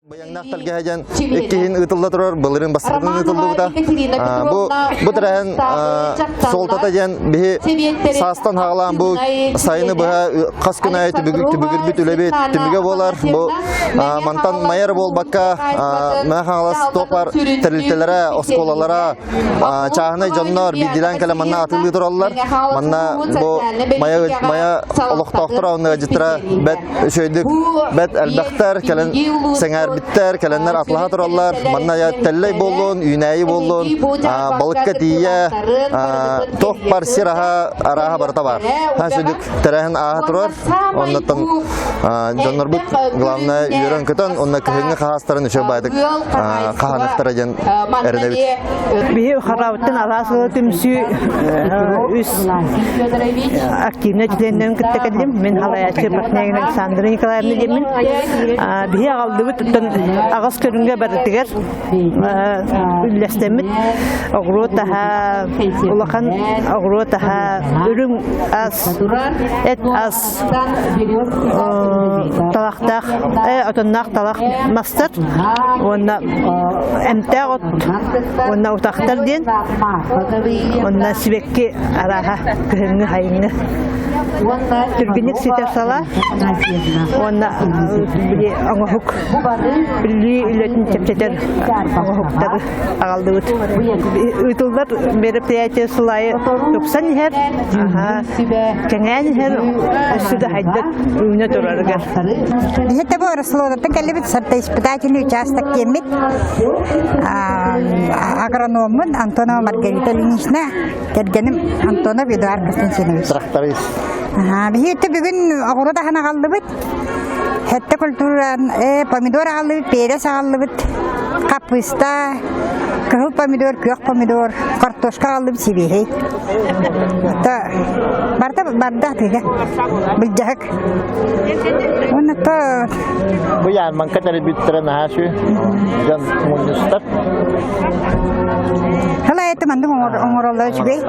Баяңнақ талға хәжән иккиһин ытылда турар, былырын басырын ытылды бута. Бу тәрәһен солтата жан бихи састан хағалан бу сайыны бұға қас күн айы түбігір бүт үлебет түбіге болар. Бу мантан майыр бол баққа мән хағалас тоқлар тәрілтелері, осколалара, чағынай жоннар бидилан кәлі манна атылды туралар. Манна бу мая олықтақтыра оныға житіра бәт шөйдік, бәт әлбәқтер кәлін сәңәр биттер, кәләннәр атлаға торалар. Манна я тәлләй болуын, үйнәйі болуын, балыққа тия, тоқ бар сираға араға барта бар. Ха сөйдік тәрәхін аға тұрар. Оннаттан жоннар бұд главная үйерін күтін, онна күхіңі қағастарын үші байдық қағанықтара жан әріне бит. Бейі қарауыттың аласығы түмсі үс активна жүденнен күтті кәдім. Мен халаячы партнерін Александра Николаевна демін. Бейі ағалды бұд ағас көрінге бәрдігер үлләстеміт оғыру таға ұлақан оғыру таға үрің аз әт аз талақтақ отыннақ талақ мастыр онна әмтәқ от онна ұтақтар ден онна сібекке араға күхіңі хайыңы түргенек сетер сала онна аңғық Билли үлетін тепчетер ағылықтары ағалды өт. Үйтілдер мероприятие сылайы 90 хер, кәңән хер, үсіді хайдыр үйіне тұрарығар. Бихетті бұл Расуловдардың кәлібіт сарта испытательный участок кемет. Агрономын Антонова Маргарита Ильинична, кәргенім Антонов Эдуард Константинович. Тракторист. Бихетті бүгін ағыры дағына қалды бұд. Хәтті культуран помидор алып, перец алып, капуста, кыгыл помидор, көк помидор, картошка алып сибейхей. Барда тиге, білжак. Оны то... Бу ярман кәтәрі бүттірін ашу, жан мундыстар. Хала әті мандың оңыралар жүбей.